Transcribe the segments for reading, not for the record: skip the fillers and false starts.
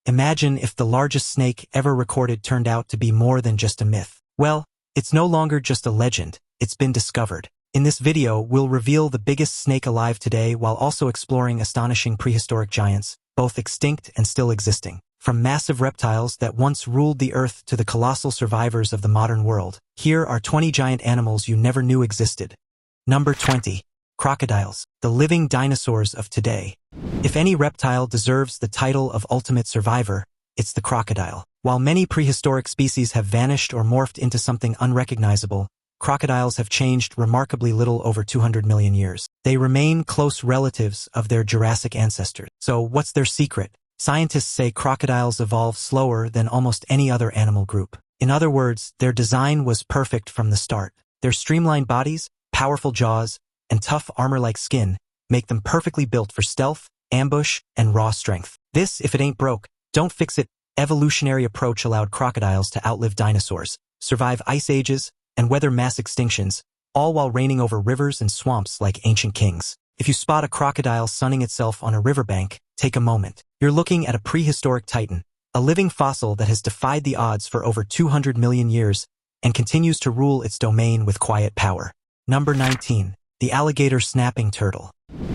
Imagine if the largest snake ever recorded turned out to be more than just a myth. Well, it's no longer just a legend, it's been discovered. In this video, we'll reveal the biggest snake alive today while also exploring astonishing prehistoric giants, both extinct and still existing. From massive reptiles that once ruled the earth to the colossal survivors of the modern world, here are 20 giant animals you never knew existed. Number 20. Crocodiles, the living dinosaurs of today. If any reptile deserves the title of ultimate survivor, it's the crocodile. While many prehistoric species have vanished or morphed into something unrecognizable, crocodiles have changed remarkably little over 200 million years. They remain close relatives of their Jurassic ancestors. So what's their secret? Scientists say crocodiles evolve slower than almost any other animal group. In other words, their design was perfect from the start. Their streamlined bodies, powerful jaws, and tough armor-like skin make them perfectly built for stealth, ambush, and raw strength. This, if it ain't broke, don't fix it. Evolutionary approach allowed crocodiles to outlive dinosaurs, survive ice ages, and weather mass extinctions, all while reigning over rivers and swamps like ancient kings. If you spot a crocodile sunning itself on a riverbank, take a moment. You're looking at a prehistoric titan, a living fossil that has defied the odds for over 200 million years and continues to rule its domain with quiet power. Number 19. The alligator snapping turtle.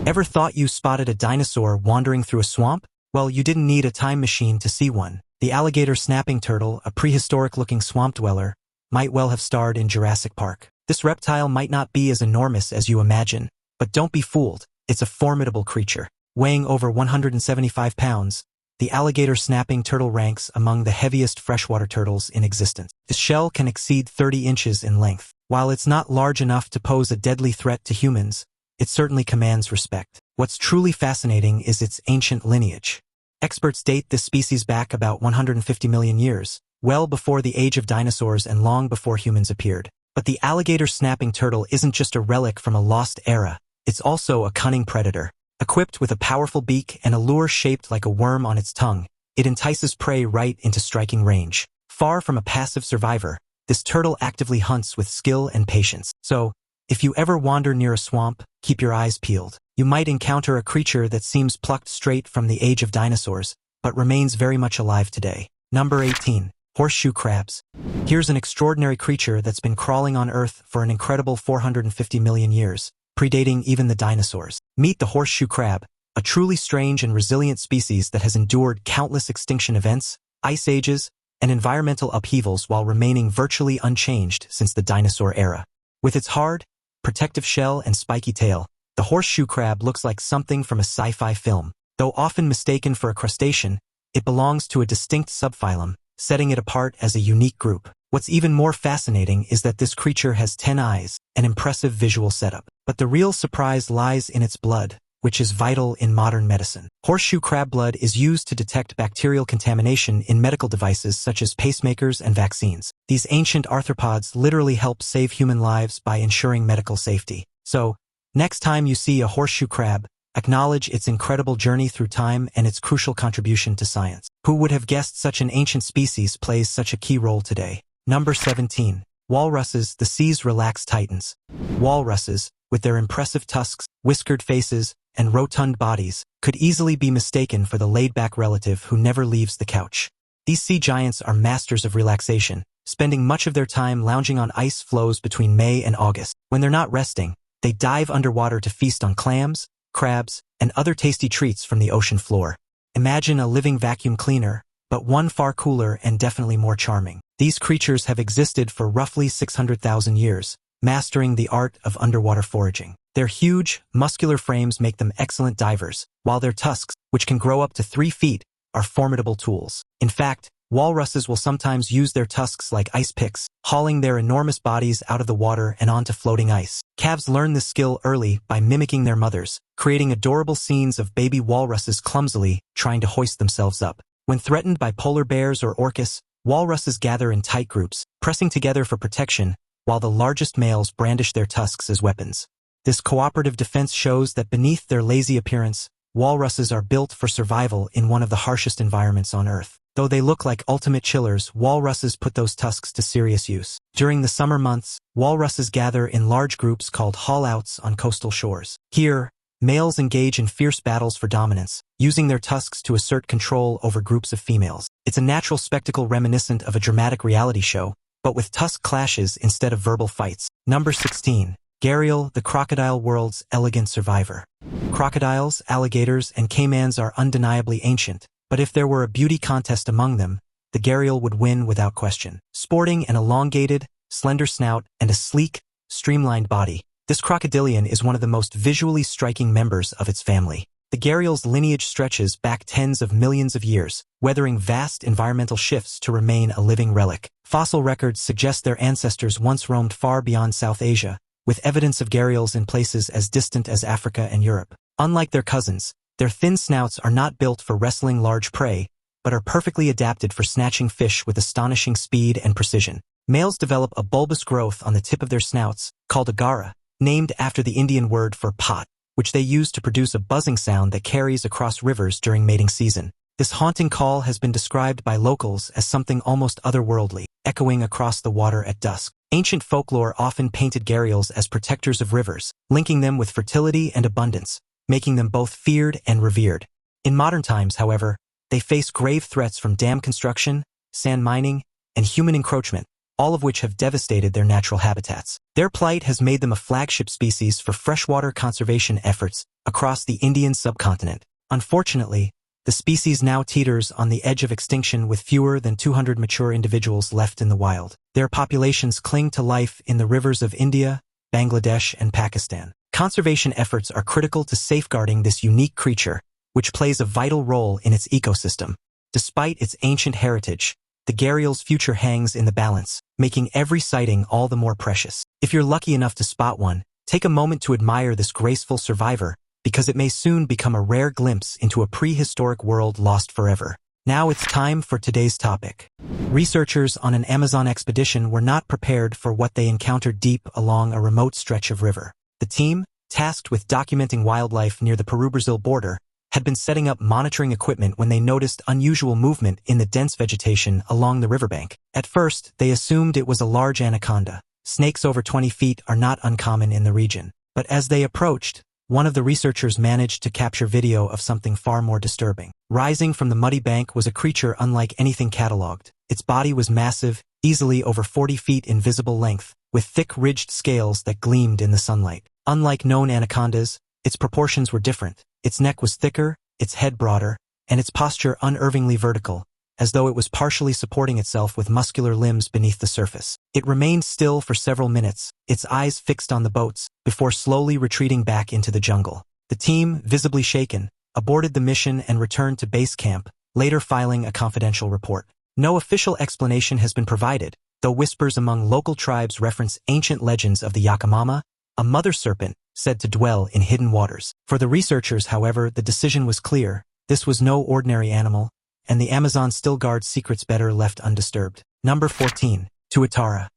Ever thought you spotted a dinosaur wandering through a swamp? Well, you didn't need a time machine to see one. The alligator snapping turtle, a prehistoric-looking swamp dweller, might well have starred in Jurassic Park. This reptile might not be as enormous as you imagine, but don't be fooled, it's a formidable creature. Weighing over 175 pounds, the alligator snapping turtle ranks among the heaviest freshwater turtles in existence. Its shell can exceed 30 inches in length. While it's not large enough to pose a deadly threat to humans, it certainly commands respect. What's truly fascinating is its ancient lineage. Experts date this species back about 150 million years, well before the age of dinosaurs and long before humans appeared. But the alligator snapping turtle isn't just a relic from a lost era, it's also a cunning predator. Equipped with a powerful beak and a lure shaped like a worm on its tongue, it entices prey right into striking range. Far from a passive survivor, this turtle actively hunts with skill and patience. So, if you ever wander near a swamp, keep your eyes peeled. You might encounter a creature that seems plucked straight from the age of dinosaurs, but remains very much alive today. Number 18. Horseshoe crabs. Here's an extraordinary creature that's been crawling on Earth for an incredible 450 million years, predating even the dinosaurs. Meet the horseshoe crab, a truly strange and resilient species that has endured countless extinction events, ice ages, and environmental upheavals while remaining virtually unchanged since the dinosaur era. With its hard, protective shell and spiky tail, the horseshoe crab looks like something from a sci-fi film. Though often mistaken for a crustacean, it belongs to a distinct subphylum, setting it apart as a unique group. What's even more fascinating is that this creature has 10 eyes, an impressive visual setup. But the real surprise lies in its blood, which is vital in modern medicine. Horseshoe crab blood is used to detect bacterial contamination in medical devices such as pacemakers and vaccines. These ancient arthropods literally help save human lives by ensuring medical safety. So, next time you see a horseshoe crab, acknowledge its incredible journey through time and its crucial contribution to science. Who would have guessed such an ancient species plays such a key role today? Number 17. Walruses, the sea's relaxed titans. Walruses, with their impressive tusks, whiskered faces, and rotund bodies, could easily be mistaken for the laid-back relative who never leaves the couch. These sea giants are masters of relaxation, spending much of their time lounging on ice floes between May and August. When they're not resting, they dive underwater to feast on clams, crabs, and other tasty treats from the ocean floor. Imagine a living vacuum cleaner, but one far cooler and definitely more charming. These creatures have existed for roughly 600,000 years, mastering the art of underwater foraging. Their huge, muscular frames make them excellent divers, while their tusks, which can grow up to 3 feet, are formidable tools. In fact, walruses will sometimes use their tusks like ice picks, hauling their enormous bodies out of the water and onto floating ice. Calves learn this skill early by mimicking their mothers, creating adorable scenes of baby walruses clumsily trying to hoist themselves up. When threatened by polar bears or orcas, walruses gather in tight groups, pressing together for protection, while the largest males brandish their tusks as weapons. This cooperative defense shows that beneath their lazy appearance, walruses are built for survival in one of the harshest environments on Earth. Though they look like ultimate chillers, walruses put those tusks to serious use. During the summer months, walruses gather in large groups called haul-outs on coastal shores. Here, males engage in fierce battles for dominance, using their tusks to assert control over groups of females. It's a natural spectacle reminiscent of a dramatic reality show, but with tusk clashes instead of verbal fights. Number 16. Gharial, the crocodile world's elegant survivor. Crocodiles, alligators, and caimans are undeniably ancient, but if there were a beauty contest among them, the gharial would win without question. Sporting an elongated, slender snout and a sleek, streamlined body, this crocodilian is one of the most visually striking members of its family. The gharial's lineage stretches back tens of millions of years, weathering vast environmental shifts to remain a living relic. Fossil records suggest their ancestors once roamed far beyond South Asia, with evidence of gharials in places as distant as Africa and Europe. Unlike their cousins, their thin snouts are not built for wrestling large prey, but are perfectly adapted for snatching fish with astonishing speed and precision. Males develop a bulbous growth on the tip of their snouts, called a gara, named after the Indian word for pot, which they use to produce a buzzing sound that carries across rivers during mating season. This haunting call has been described by locals as something almost otherworldly, echoing across the water at dusk. Ancient folklore often painted gharials as protectors of rivers, linking them with fertility and abundance, making them both feared and revered. In modern times, however, they face grave threats from dam construction, sand mining, and human encroachment, all of which have devastated their natural habitats. Their plight has made them a flagship species for freshwater conservation efforts across the Indian subcontinent. Unfortunately, the species now teeters on the edge of extinction with fewer than 200 mature individuals left in the wild. Their populations cling to life in the rivers of India, Bangladesh, and Pakistan. Conservation efforts are critical to safeguarding this unique creature, which plays a vital role in its ecosystem. Despite its ancient heritage, the gharial's future hangs in the balance, making every sighting all the more precious. If you're lucky enough to spot one, take a moment to admire this graceful survivor, because it may soon become a rare glimpse into a prehistoric world lost forever. Now it's time for today's topic. Researchers on an Amazon expedition were not prepared for what they encountered deep along a remote stretch of river. The team, tasked with documenting wildlife near the Peru-Brazil border, had been setting up monitoring equipment when they noticed unusual movement in the dense vegetation along the riverbank. At first, they assumed it was a large anaconda. Snakes over 20 feet are not uncommon in the region. But as they approached, one of the researchers managed to capture video of something far more disturbing. Rising from the muddy bank was a creature unlike anything catalogued. Its body was massive, easily over 40 feet in visible length, with thick ridged scales that gleamed in the sunlight. Unlike known anacondas, its proportions were different. Its neck was thicker, its head broader, and its posture unervingly vertical, as though it was partially supporting itself with muscular limbs beneath the surface. It remained still for several minutes, its eyes fixed on the boats, before slowly retreating back into the jungle. The team, visibly shaken, aborted the mission and returned to base camp, later filing a confidential report. No official explanation has been provided, though whispers among local tribes reference ancient legends of the Yakamama, a mother serpent said to dwell in hidden waters. For the researchers, however, the decision was clear. This was no ordinary animal, and the Amazon still guards secrets better left undisturbed. Number 14. Tuatara.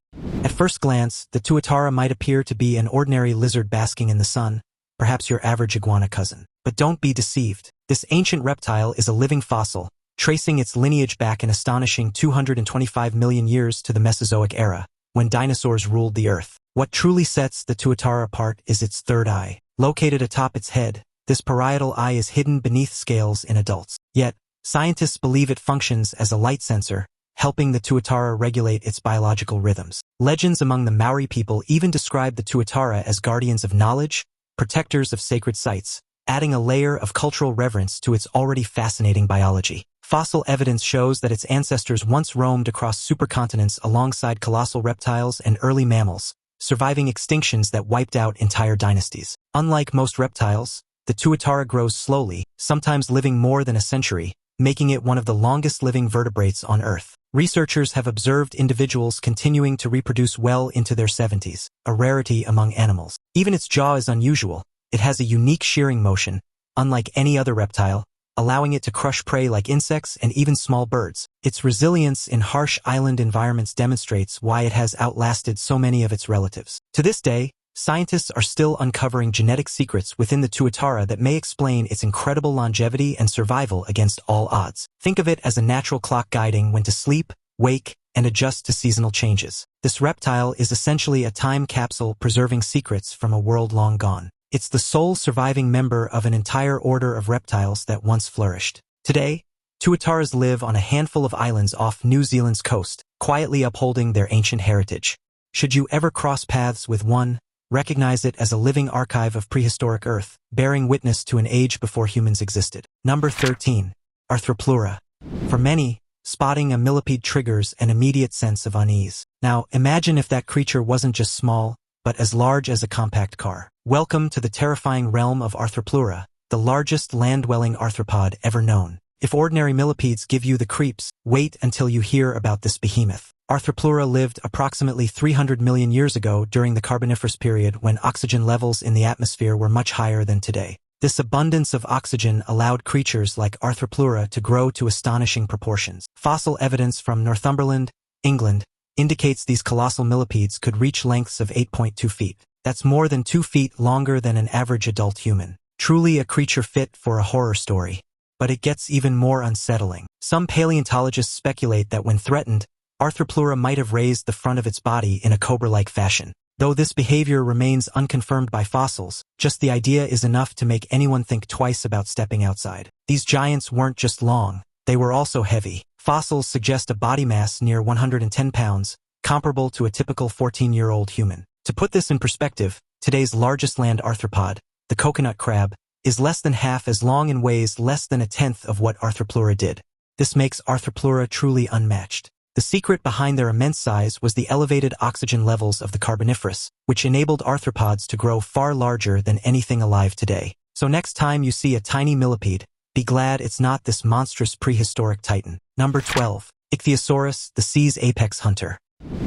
At first glance, the Tuatara might appear to be an ordinary lizard basking in the sun, perhaps your average iguana cousin. But don't be deceived. This ancient reptile is a living fossil, tracing its lineage back an astonishing 225 million years to the Mesozoic era, when dinosaurs ruled the earth. What truly sets the Tuatara apart is its third eye. Located atop its head, this parietal eye is hidden beneath scales in adults. Yet, scientists believe it functions as a light sensor, helping the Tuatara regulate its biological rhythms. Legends among the Maori people even describe the Tuatara as guardians of knowledge, protectors of sacred sites, adding a layer of cultural reverence to its already fascinating biology. Fossil evidence shows that its ancestors once roamed across supercontinents alongside colossal reptiles and early mammals, surviving extinctions that wiped out entire dynasties. Unlike most reptiles, the Tuatara grows slowly, sometimes living more than a century, making it one of the longest-living vertebrates on Earth. Researchers have observed individuals continuing to reproduce well into their 70s, a rarity among animals. Even its jaw is unusual. It has a unique shearing motion, unlike any other reptile, allowing it to crush prey like insects and even small birds. Its resilience in harsh island environments demonstrates why it has outlasted so many of its relatives. To this day, scientists are still uncovering genetic secrets within the Tuatara that may explain its incredible longevity and survival against all odds. Think of it as a natural clock guiding when to sleep, wake, and adjust to seasonal changes. This reptile is essentially a time capsule preserving secrets from a world long gone. It's the sole surviving member of an entire order of reptiles that once flourished. Today, Tuataras live on a handful of islands off New Zealand's coast, quietly upholding their ancient heritage. Should you ever cross paths with one, recognize it as a living archive of prehistoric Earth, bearing witness to an age before humans existed. Number 13. Arthropleura. For many, spotting a millipede triggers an immediate sense of unease. Now, imagine if that creature wasn't just small, but as large as a compact car. Welcome to the terrifying realm of Arthropleura, the largest land-dwelling arthropod ever known. If ordinary millipedes give you the creeps, wait until you hear about this behemoth. Arthropleura lived approximately 300 million years ago during the Carboniferous period when oxygen levels in the atmosphere were much higher than today. This abundance of oxygen allowed creatures like Arthropleura to grow to astonishing proportions. Fossil evidence from Northumberland, England, indicates these colossal millipedes could reach lengths of 8.2 feet. That's more than 2 feet longer than an average adult human. Truly a creature fit for a horror story. But it gets even more unsettling. Some paleontologists speculate that when threatened, Arthropleura might have raised the front of its body in a cobra-like fashion. Though this behavior remains unconfirmed by fossils, just the idea is enough to make anyone think twice about stepping outside. These giants weren't just long, they were also heavy. Fossils suggest a body mass near 110 pounds, comparable to a typical 14-year-old human. To put this in perspective, today's largest land arthropod, the coconut crab, is less than half as long and weighs less than a tenth of what Arthropleura did. This makes Arthropleura truly unmatched. The secret behind their immense size was the elevated oxygen levels of the Carboniferous, which enabled arthropods to grow far larger than anything alive today. So next time you see a tiny millipede, be glad it's not this monstrous prehistoric titan. Number 12. Ichthyosaurus, the sea's apex hunter.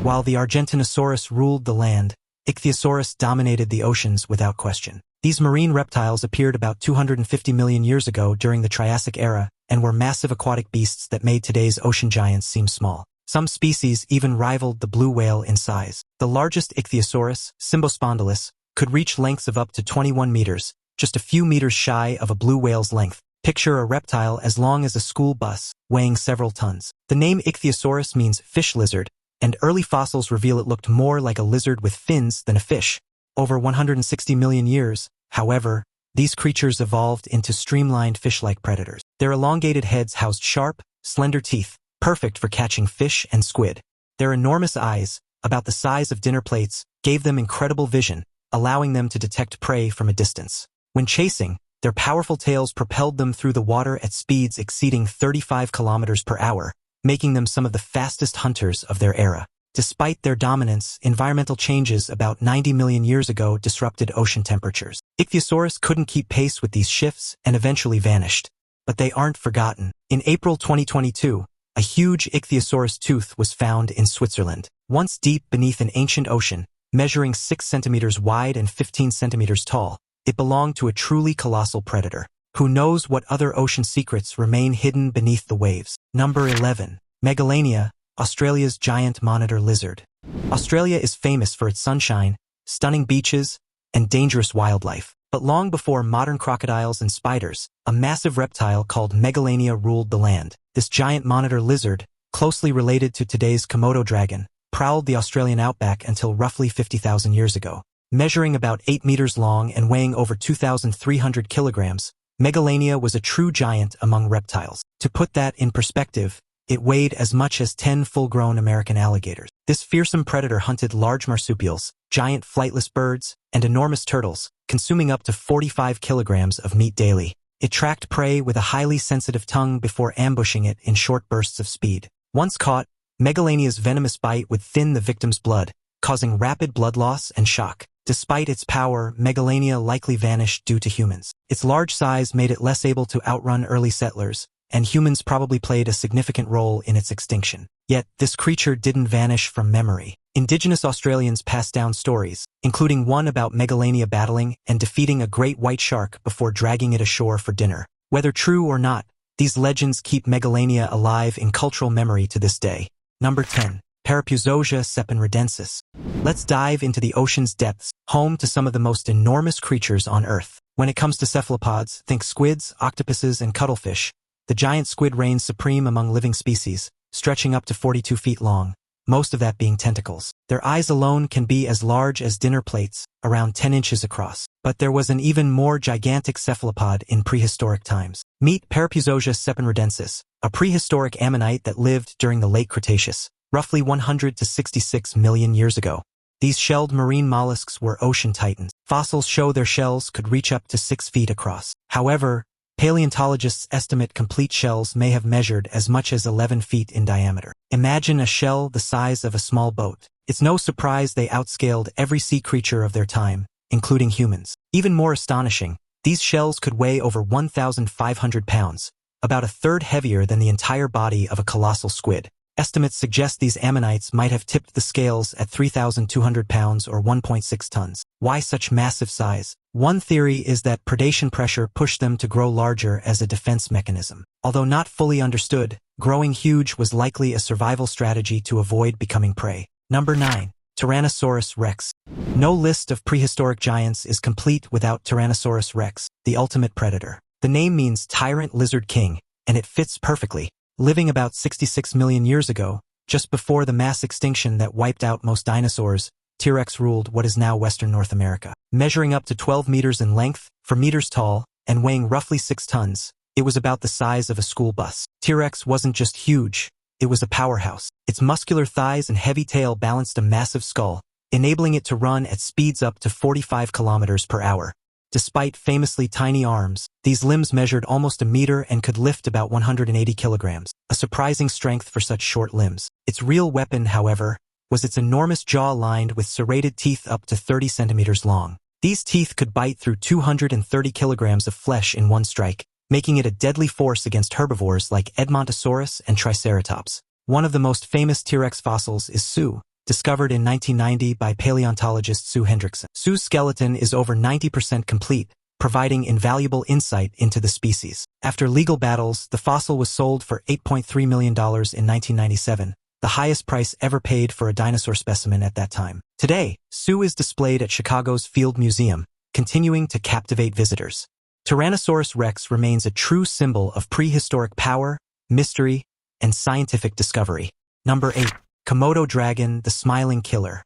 While the Argentinosaurus ruled the land, Ichthyosaurus dominated the oceans without question. These marine reptiles appeared about 250 million years ago during the Triassic era and were massive aquatic beasts that made today's ocean giants seem small. Some species even rivaled the blue whale in size. The largest Ichthyosaurus, Symbospondylus, could reach lengths of up to 21 meters, just a few meters shy of a blue whale's length. Picture a reptile as long as a school bus, weighing several tons. The name Ichthyosaurus means fish lizard, and early fossils reveal it looked more like a lizard with fins than a fish. Over 160 million years, however, these creatures evolved into streamlined fish-like predators. Their elongated heads housed sharp, slender teeth, perfect for catching fish and squid. Their enormous eyes, about the size of dinner plates, gave them incredible vision, allowing them to detect prey from a distance. When chasing, their powerful tails propelled them through the water at speeds exceeding 35 kilometers per hour, making them some of the fastest hunters of their era. Despite their dominance, environmental changes about 90 million years ago disrupted ocean temperatures. Ichthyosaurus couldn't keep pace with these shifts and eventually vanished. But they aren't forgotten. In April 2022, a huge Ichthyosaurus tooth was found in Switzerland. Once deep beneath an ancient ocean, measuring 6 centimeters wide and 15 centimeters tall, it belonged to a truly colossal predator. Who knows what other ocean secrets remain hidden beneath the waves? Number 11. Megalania, Australia's giant monitor lizard. Australia is famous for its sunshine, stunning beaches, and dangerous wildlife. But long before modern crocodiles and spiders, a massive reptile called Megalania ruled the land. This giant monitor lizard, closely related to today's Komodo dragon, prowled the Australian outback until roughly 50,000 years ago. Measuring about 8 meters long and weighing over 2,300 kilograms, Megalania was a true giant among reptiles. To put that in perspective, it weighed as much as 10 full-grown American alligators. This fearsome predator hunted large marsupials, giant flightless birds, and enormous turtles, consuming up to 45 kilograms of meat daily. It tracked prey with a highly sensitive tongue before ambushing it in short bursts of speed. Once caught, Megalania's venomous bite would thin the victim's blood, causing rapid blood loss and shock. Despite its power, Megalania likely vanished due to humans. Its large size made it less able to outrun early settlers, and humans probably played a significant role in its extinction. Yet, this creature didn't vanish from memory. Indigenous Australians passed down stories, including one about Megalania battling and defeating a great white shark before dragging it ashore for dinner. Whether true or not, these legends keep Megalania alive in cultural memory to this day. Number 10. Parapuzosia sepenridensis. Let's dive into the ocean's depths, home to some of the most enormous creatures on Earth. When it comes to cephalopods, think squids, octopuses, and cuttlefish. The giant squid reigns supreme among living species, stretching up to 42 feet long. most of that being tentacles. Their eyes alone can be as large as dinner plates, around 10 inches across. But there was an even more gigantic cephalopod in prehistoric times. Meet Parapusosia sepenrodensis, a prehistoric ammonite that lived during the late Cretaceous, roughly 100 to 66 million years ago. These shelled marine mollusks were ocean titans. Fossils show their shells could reach up to 6 feet across. However, paleontologists estimate complete shells may have measured as much as 11 feet in diameter. Imagine a shell the size of a small boat. It's no surprise they outscaled every sea creature of their time, including humans. Even more astonishing, these shells could weigh over 1,500 pounds, about a third heavier than the entire body of a colossal squid. Estimates suggest these ammonites might have tipped the scales at 3,200 pounds or 1.6 tons. Why such massive size? One theory is that predation pressure pushed them to grow larger as a defense mechanism. Although not fully understood, growing huge was likely a survival strategy to avoid becoming prey. Number 9. Tyrannosaurus Rex. No list of prehistoric giants is complete without Tyrannosaurus Rex, the ultimate predator. The name means tyrant lizard king, and it fits perfectly. Living about 66 million years ago, just before the mass extinction that wiped out most dinosaurs, T-Rex ruled what is now Western North America. Measuring up to 12 meters in length, 4 meters tall, and weighing roughly 6 tons, it was about the size of a school bus. T-Rex wasn't just huge, it was a powerhouse. Its muscular thighs and heavy tail balanced a massive skull, enabling it to run at speeds up to 45 kilometers per hour. Despite famously tiny arms, these limbs measured almost a meter and could lift about 180 kilograms, a surprising strength for such short limbs. Its real weapon, however, was its enormous jaw lined with serrated teeth up to 30 centimeters long. These teeth could bite through 230 kilograms of flesh in one strike, making it a deadly force against herbivores like Edmontosaurus and Triceratops. One of the most famous T-Rex fossils is Sue, discovered in 1990 by paleontologist Sue Hendrickson. Sue's skeleton is over 90% complete, providing invaluable insight into the species. After legal battles, the fossil was sold for $8.3 million in 1997, the highest price ever paid for a dinosaur specimen at that time. Today, Sue is displayed at Chicago's Field Museum, continuing to captivate visitors. Tyrannosaurus Rex remains a true symbol of prehistoric power, mystery, and scientific discovery. Number 8. Komodo dragon, the smiling killer.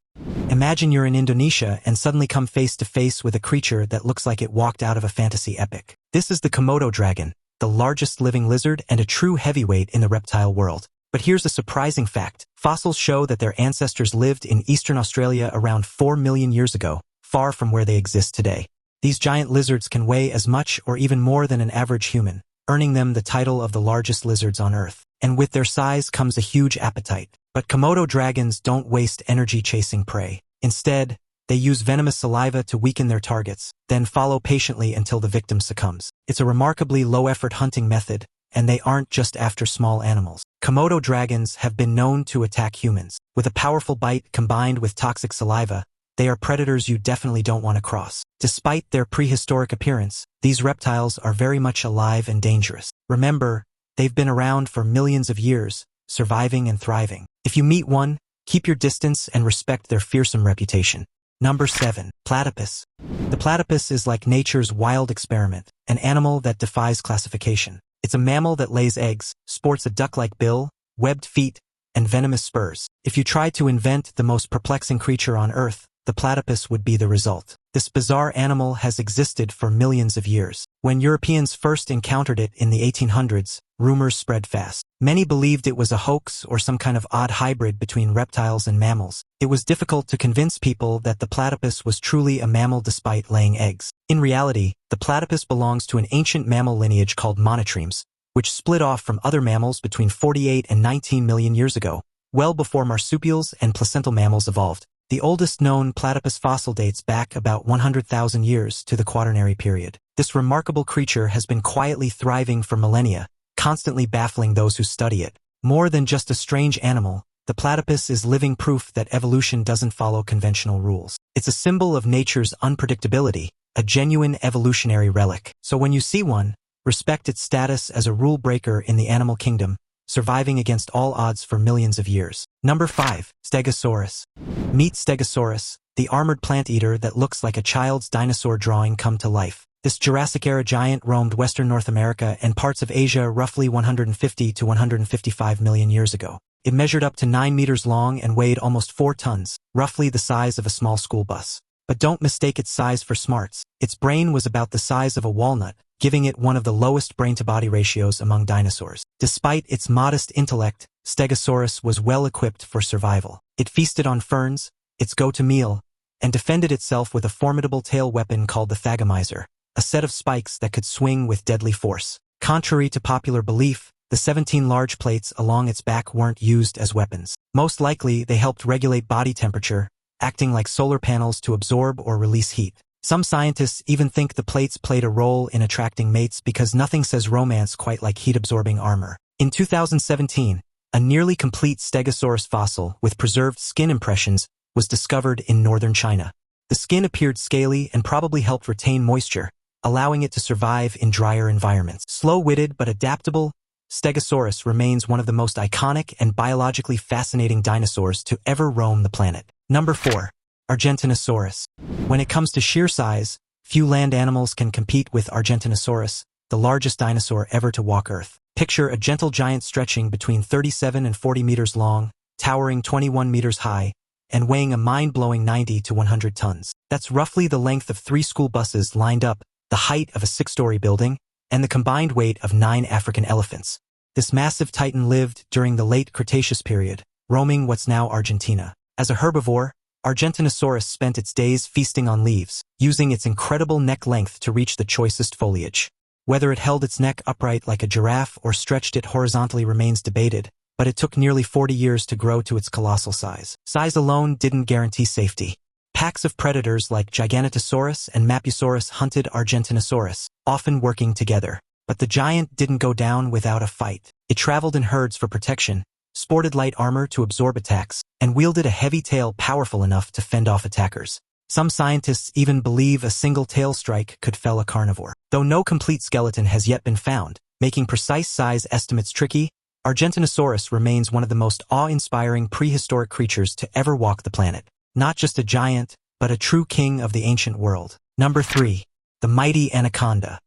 Imagine you're in Indonesia and suddenly come face to face with a creature that looks like it walked out of a fantasy epic. This is the Komodo dragon, the largest living lizard and a true heavyweight in the reptile world. But here's a surprising fact. Fossils show that their ancestors lived in eastern Australia around 4 million years ago, far from where they exist today. These giant lizards can weigh as much or even more than an average human, earning them the title of the largest lizards on Earth. And with their size comes a huge appetite. But Komodo dragons don't waste energy chasing prey. Instead, they use venomous saliva to weaken their targets, then follow patiently until the victim succumbs. It's a remarkably low-effort hunting method, and they aren't just after small animals. Komodo dragons have been known to attack humans. With a powerful bite combined with toxic saliva, they are predators you definitely don't want to cross. Despite their prehistoric appearance, these reptiles are very much alive and dangerous. Remember, they've been around for millions of years, surviving and thriving. If you meet one, keep your distance and respect their fearsome reputation. Number 7. Platypus. The platypus is like nature's wild experiment, an animal that defies classification. It's a mammal that lays eggs, sports a duck-like bill, webbed feet, and venomous spurs. If you tried to invent the most perplexing creature on Earth, the platypus would be the result. This bizarre animal has existed for millions of years. When Europeans first encountered it in the 1800s, rumors spread fast. Many believed it was a hoax or some kind of odd hybrid between reptiles and mammals. It was difficult to convince people that the platypus was truly a mammal despite laying eggs. In reality, the platypus belongs to an ancient mammal lineage called monotremes, which split off from other mammals between 48 and 19 million years ago, well before marsupials and placental mammals evolved. The oldest known platypus fossil dates back about 100,000 years to the Quaternary period. This remarkable creature has been quietly thriving for millennia, constantly baffling those who study it. More than just a strange animal, the platypus is living proof that evolution doesn't follow conventional rules. It's a symbol of nature's unpredictability, a genuine evolutionary relic. So when you see one, respect its status as a rule breaker in the animal kingdom, surviving against all odds for millions of years. Number 5. Stegosaurus. Meet Stegosaurus, the armored plant eater that looks like a child's dinosaur drawing come to life. This Jurassic-era giant roamed western North America and parts of Asia roughly 150 to 155 million years ago. It measured up to 9 meters long and weighed almost 4 tons, roughly the size of a small school bus. But don't mistake its size for smarts. Its brain was about the size of a walnut, giving it one of the lowest brain-to-body ratios among dinosaurs. Despite its modest intellect, Stegosaurus was well-equipped for survival. It feasted on ferns, its go-to meal, and defended itself with a formidable tail weapon called the thagomizer, a set of spikes that could swing with deadly force. Contrary to popular belief, the 17 large plates along its back weren't used as weapons. Most likely, they helped regulate body temperature, acting like solar panels to absorb or release heat. Some scientists even think the plates played a role in attracting mates because nothing says romance quite like heat-absorbing armor. In 2017, a nearly complete Stegosaurus fossil with preserved skin impressions was discovered in northern China. The skin appeared scaly and probably helped retain moisture, allowing it to survive in drier environments. Slow-witted but adaptable, Stegosaurus remains one of the most iconic and biologically fascinating dinosaurs to ever roam the planet. Number 4. Argentinosaurus. When it comes to sheer size, few land animals can compete with Argentinosaurus, the largest dinosaur ever to walk Earth. Picture a gentle giant stretching between 37 and 40 meters long, towering 21 meters high, and weighing a mind-blowing 90 to 100 tons. That's roughly the length of 3 school buses lined up, the height of a 6-story building, and the combined weight of 9 African elephants. This massive titan lived during the late Cretaceous period, roaming what's now Argentina. As a herbivore, Argentinosaurus spent its days feasting on leaves, using its incredible neck length to reach the choicest foliage. Whether it held its neck upright like a giraffe or stretched it horizontally remains debated, but it took nearly 40 years to grow to its colossal size. Size alone didn't guarantee safety. Packs of predators like Giganotosaurus and Mapusaurus hunted Argentinosaurus, often working together. But the giant didn't go down without a fight. It traveled in herds for protection, sported light armor to absorb attacks, and wielded a heavy tail powerful enough to fend off attackers. Some scientists even believe a single tail strike could fell a carnivore. Though no complete skeleton has yet been found, making precise size estimates tricky, Argentinosaurus remains one of the most awe-inspiring prehistoric creatures to ever walk the planet. Not just a giant, but a true king of the ancient world. Number 3. The mighty Anaconda.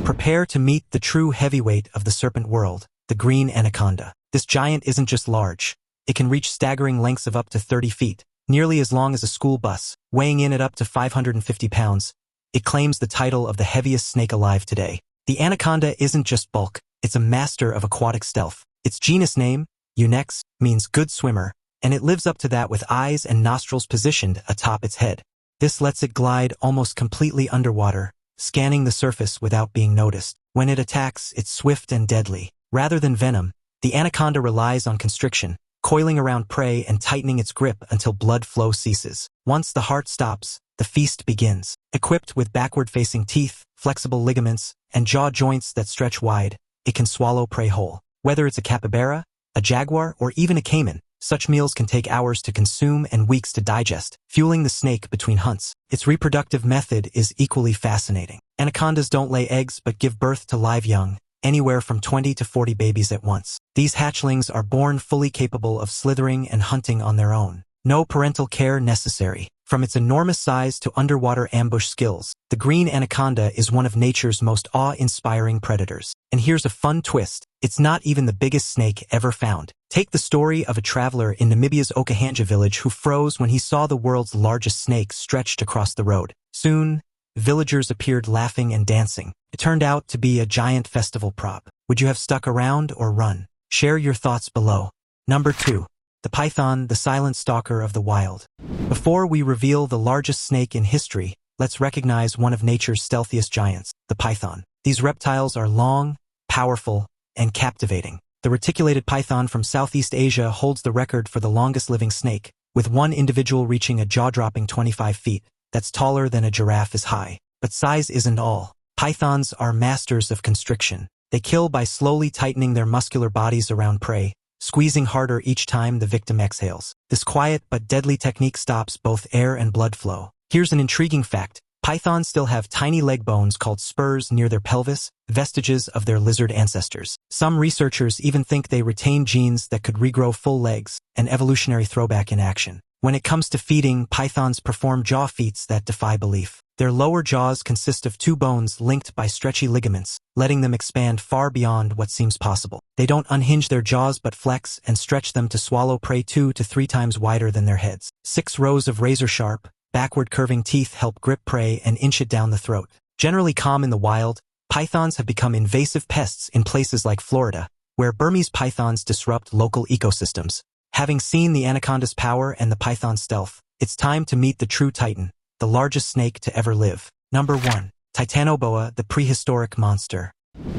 Prepare to meet the true heavyweight of the serpent world, the green anaconda. This giant isn't just large. It can reach staggering lengths of up to 30 feet, nearly as long as a school bus, weighing in at up to 550 pounds. It claims the title of the heaviest snake alive today. The anaconda isn't just bulk, it's a master of aquatic stealth. Its genus name, Unex, means good swimmer, and it lives up to that with eyes and nostrils positioned atop its head. This lets it glide almost completely underwater, scanning the surface without being noticed. When it attacks, it's swift and deadly. Rather than venom, the anaconda relies on constriction, coiling around prey and tightening its grip until blood flow ceases. Once the heart stops, the feast begins. Equipped with backward-facing teeth, flexible ligaments, and jaw joints that stretch wide, it can swallow prey whole. Whether it's a capybara, a jaguar, or even a caiman, such meals can take hours to consume and weeks to digest, fueling the snake between hunts. Its reproductive method is equally fascinating. Anacondas don't lay eggs but give birth to live young, anywhere from 20 to 40 babies at once. These hatchlings are born fully capable of slithering and hunting on their own. No parental care necessary. From its enormous size to underwater ambush skills, the green anaconda is one of nature's most awe-inspiring predators. And here's a fun twist. It's not even the biggest snake ever found. Take the story of a traveler in Namibia's Okahanja village who froze when he saw the world's largest snake stretched across the road. Soon, villagers appeared laughing and dancing. It turned out to be a giant festival prop. Would you have stuck around or run? Share your thoughts below. Number 2. The python, the silent stalker of the wild. Before we reveal the largest snake in history, let's recognize one of nature's stealthiest giants, the python. These reptiles are long, powerful, and captivating. The reticulated python from Southeast Asia holds the record for the longest living snake, with one individual reaching a jaw-dropping 25 feet. That's taller than a giraffe is high. But size isn't all. Pythons are masters of constriction. They kill by slowly tightening their muscular bodies around prey, squeezing harder each time the victim exhales. This quiet but deadly technique stops both air and blood flow. Here's an intriguing fact. Pythons still have tiny leg bones called spurs near their pelvis, vestiges of their lizard ancestors. Some researchers even think they retain genes that could regrow full legs, an evolutionary throwback in action. When it comes to feeding, pythons perform jaw feats that defy belief. Their lower jaws consist of two bones linked by stretchy ligaments, letting them expand far beyond what seems possible. They don't unhinge their jaws but flex and stretch them to swallow prey 2 to 3 times wider than their heads. 6 rows of razor-sharp, backward curving teeth help grip prey and inch it down the throat. Generally calm in the wild, pythons have become invasive pests in places like Florida, where Burmese pythons disrupt local ecosystems. Having seen the anaconda's power and the python's stealth, it's time to meet the true titan, the largest snake to ever live. Number 1. Titanoboa, the prehistoric monster.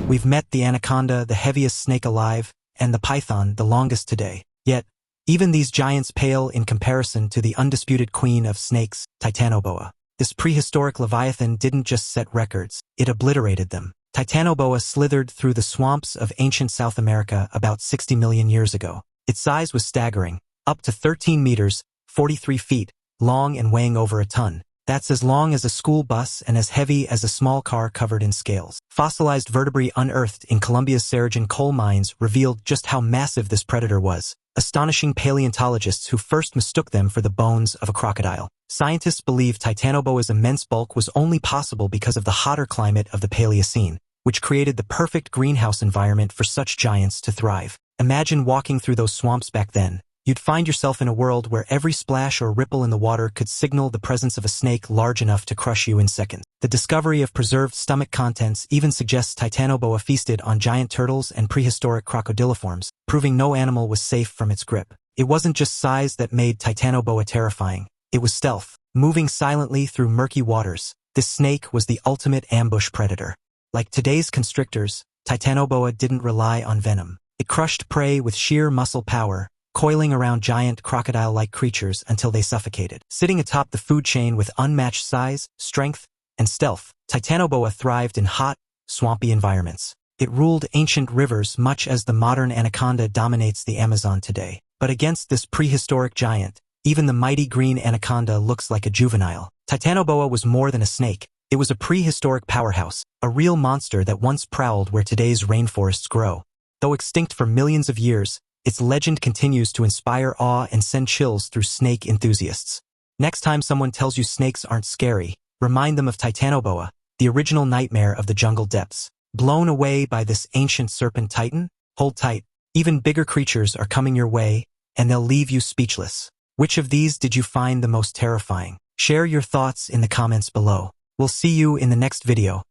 We've met the anaconda, the heaviest snake alive, and the python, the longest today. Yet, even these giants pale in comparison to the undisputed queen of snakes, Titanoboa. This prehistoric leviathan didn't just set records, it obliterated them. Titanoboa slithered through the swamps of ancient South America about 60 million years ago. Its size was staggering, up to 13 meters, 43 feet, long and weighing over a ton. That's as long as a school bus and as heavy as a small car covered in scales. Fossilized vertebrae unearthed in Colombia's Serpent coal mines revealed just how massive this predator was, astonishing paleontologists who first mistook them for the bones of a crocodile. Scientists believe Titanoboa's immense bulk was only possible because of the hotter climate of the Paleocene, which created the perfect greenhouse environment for such giants to thrive. Imagine walking through those swamps back then. You'd find yourself in a world where every splash or ripple in the water could signal the presence of a snake large enough to crush you in seconds. The discovery of preserved stomach contents even suggests Titanoboa feasted on giant turtles and prehistoric crocodiliforms, proving no animal was safe from its grip. It wasn't just size that made Titanoboa terrifying, it was stealth. Moving silently through murky waters, this snake was the ultimate ambush predator. Like today's constrictors, Titanoboa didn't rely on venom. It crushed prey with sheer muscle power, coiling around giant crocodile-like creatures until they suffocated. Sitting atop the food chain with unmatched size, strength, and stealth, Titanoboa thrived in hot, swampy environments. It ruled ancient rivers much as the modern anaconda dominates the Amazon today. But against this prehistoric giant, even the mighty green anaconda looks like a juvenile. Titanoboa was more than a snake. It was a prehistoric powerhouse, a real monster that once prowled where today's rainforests grow. Though extinct for millions of years, its legend continues to inspire awe and send chills through snake enthusiasts. Next time someone tells you snakes aren't scary, remind them of Titanoboa, the original nightmare of the jungle depths. Blown away by this ancient serpent titan? Hold tight, even bigger creatures are coming your way, and they'll leave you speechless. Which of these did you find the most terrifying? Share your thoughts in the comments below. We'll see you in the next video.